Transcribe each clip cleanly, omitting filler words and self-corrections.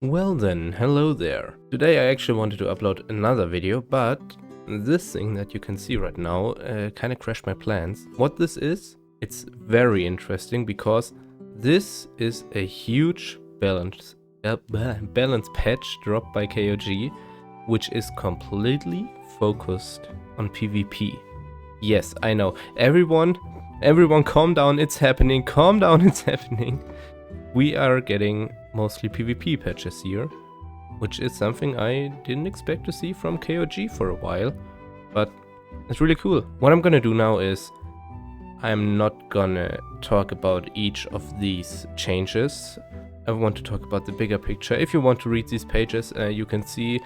Well then, hello there. Today I actually wanted to upload another video, but this thing that you can see right now kind of crashed my plans. What this is, it's very interesting because this is a huge balance patch dropped by KoG, which is completely focused on PvP. Yes, I know. Everyone calm down, it's happening. Calm down, it's happening. We are getting mostly PvP patches here, which is something I didn't expect to see from KoG for a while, but it's really cool. What I'm gonna do now is I'm not gonna talk about each of these changes. I want to talk about the bigger picture. If you want to read these pages, you can see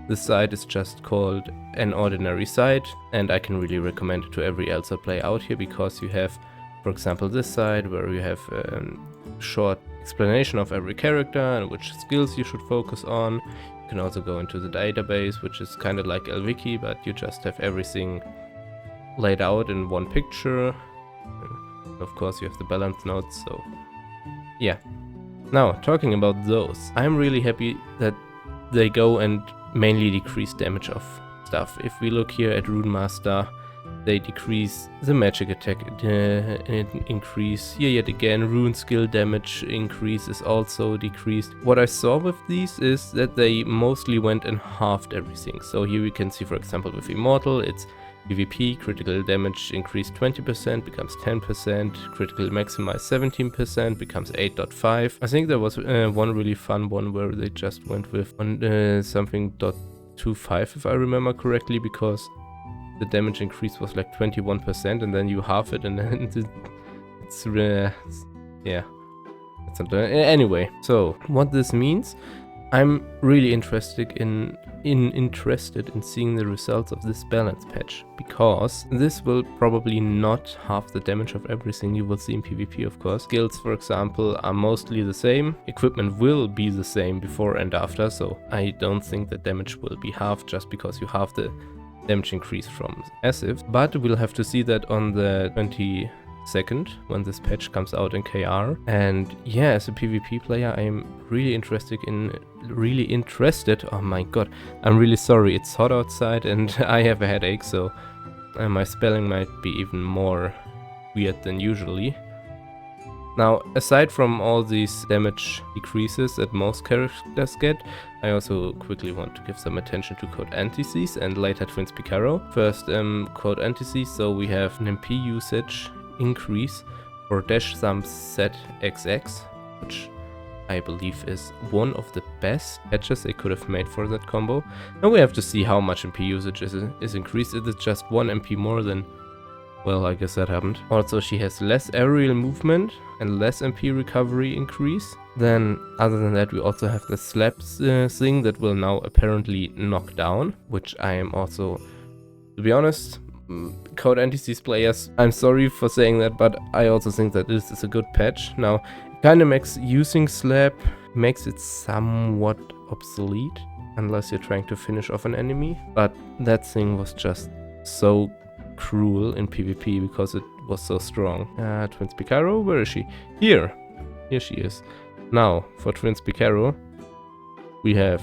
the site is just called An Ordinary Site, and I can really recommend it to every Elsa player out here because you have, for example, this side where you have short explanation of every character and which skills you should focus on. You can also go into the database, which is kind of like LWiki, but you just have everything laid out in one picture. And of course you have the balance notes, so yeah. Now, talking about those, I'm really happy that they go and mainly decrease damage of stuff. If we look here at Rune Master, they decrease the magic attack increase. Here yet again, rune skill damage increase is also decreased. What I saw with these is that they mostly went and halved everything. So here we can see, for example, with Immortal, it's PvP, critical damage increased 20%, becomes 10%, critical maximize 17%, becomes 8.5. I think there was one really fun one where they just went with something .25 if I remember correctly, because the damage increase was like 21% and then you half it and then it's yeah. It's not, anyway, so what this means, I'm really interested in seeing the results of this balance patch, because this will probably not half the damage of everything you will see in PvP, of course. Skills, for example, are mostly the same. Equipment will be the same before and after, so I don't think the damage will be halved just because you halve the damage increase from passive, but we'll have to see that on the 22nd when this patch comes out in KR. And yeah, as a PvP player, I'm really interested. Oh my god, I'm really sorry, it's hot outside and I have a headache, so my spelling might be even more weird than usually. Now, aside from all these damage decreases that most characters get, I also quickly want to give some attention to code antithesis and later Twins Picaro. First, code antithesis, so we have an MP usage increase for dash sum set XX, which I believe is one of the best patches they could have made for that combo. Now we have to see how much MP usage is increased. Is it just 1 MP more than... Well, I guess that happened. Also, she has less aerial movement and less MP recovery increase. Then, other than that, we also have the slaps thing that will now apparently knock down, which I am also, to be honest, code antithesis players, I'm sorry for saying that, but I also think that this is a good patch. Now, it kind of makes using slap, makes it somewhat obsolete, unless you're trying to finish off an enemy. But that thing was just so cruel in PvP because it was so strong. Twins Picaro, where is she? Here she is. Now for Twins Picaro we have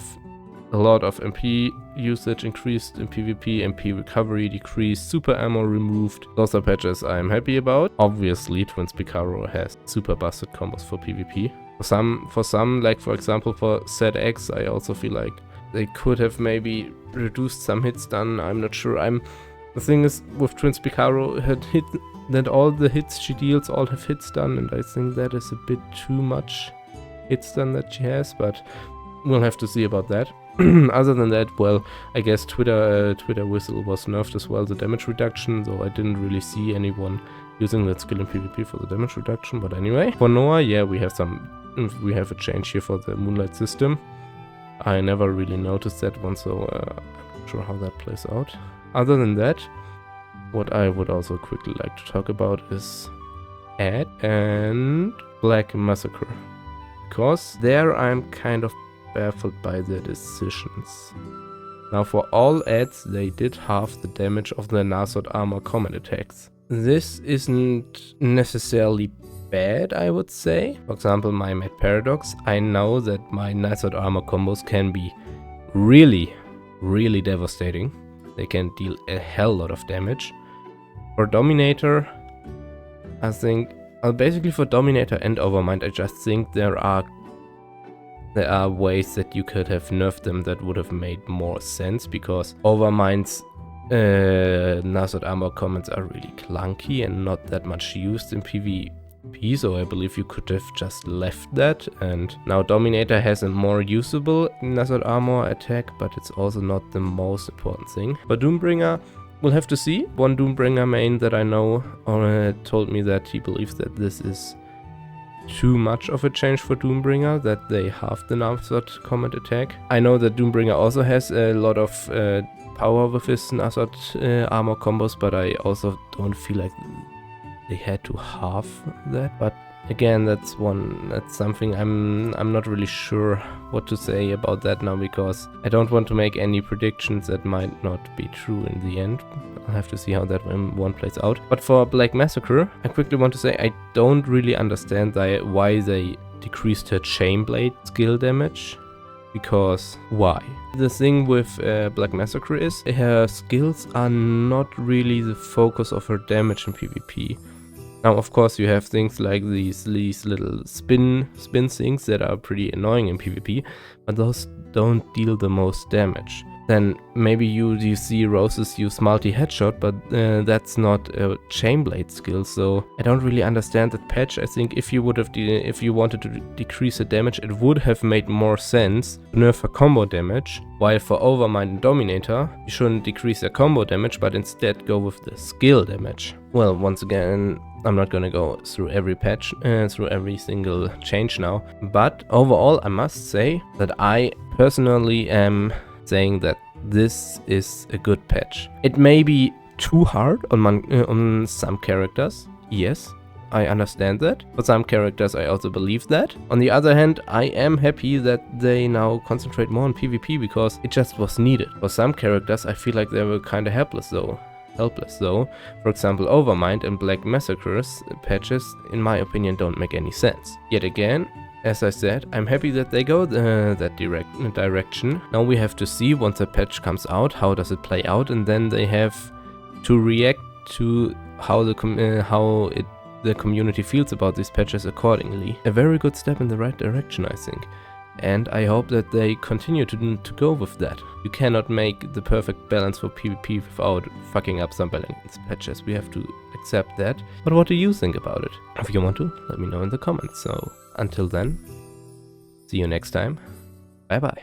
a lot of MP usage increased in PvP, MP recovery decreased, super ammo removed. Those are patches I'm happy about. Obviously Twins Picaro has super busted combos for PvP. For some, like for example for ZX, I also feel like they could have maybe reduced some hits done. I'm not sure. The thing is, with Twins Picaro, that all the hits she deals all have hits done, and I think that is a bit too much hits done that she has, but we'll have to see about that. Other than that, well, I guess Twitter Whistle was nerfed as well, the damage reduction, though I didn't really see anyone using that skill in PvP for the damage reduction, but anyway. For Noah, yeah, we have a change here for the Moonlight system. I never really noticed that one, so I'm not sure how that plays out. Other than that, what I would also quickly like to talk about is Ad and Black Massacre, because there I'm kind of baffled by their decisions. Now for all ads, they did halve the damage of the Nasod armor combat attacks. This isn't necessarily bad, I would say. For example, my Mad Paradox. I know that my Night Sword armor combos can be really, really devastating. They can deal a hell lot of damage. For Dominator, I think, basically for Dominator and Overmind, I just think there are ways that you could have nerfed them that would have made more sense, because Overmind's Night Sword armor comments are really clunky and not that much used in PvP, so I believe you could have just left that. And now Dominator has a more usable Night Sword armor attack, but it's also not the most important thing. For Doombringer, we'll have to see. One Doombringer main that I know told me that he believes that this is too much of a change for Doombringer, that they halved the Night Sword combat attack. I know that Doombringer also has a lot of power with his Night Sword armor combos, but I also don't feel like they had to halve that. But again, that's something I'm not really sure what to say about that now, because I don't want to make any predictions that might not be true in the end. I'll have to see how that one plays out. But for Black Massacre, I quickly want to say I don't really understand why they decreased her Chainblade skill damage. Because why? The thing with Black Massacre is her skills are not really the focus of her damage in PvP. Now, of course, you have things like these little spin things that are pretty annoying in PvP, but those don't deal the most damage. Then maybe you see Roses use multi-headshot, but that's not a Chainblade skill, so I don't really understand that patch. I think if you wanted to decrease the damage, it would have made more sense to nerf her combo damage, while for Overmind and Dominator, you shouldn't decrease their combo damage, but instead go with the skill damage. Well, once again, I'm not gonna go through every patch, through every single change now, but overall I must say that I personally am saying that this is a good patch. It may be too hard on some characters, yes, I understand that. For some characters I also believe that. On the other hand, I am happy that they now concentrate more on PvP, because it just was needed. For some characters I feel like they were kinda helpless though. For example, Overmind and Black Massacre's patches, in my opinion, don't make any sense. Yet again, as I said, I'm happy that they go that direction. Now we have to see, once a patch comes out, how does it play out, and then they have to react to how the community feels about these patches accordingly. A very good step in the right direction, I think. And I hope that they continue to go with that. You cannot make the perfect balance for PvP without fucking up some balance patches. We have to accept that. But what do you think about it? If you want to, let me know in the comments. So until then, see you next time. Bye bye.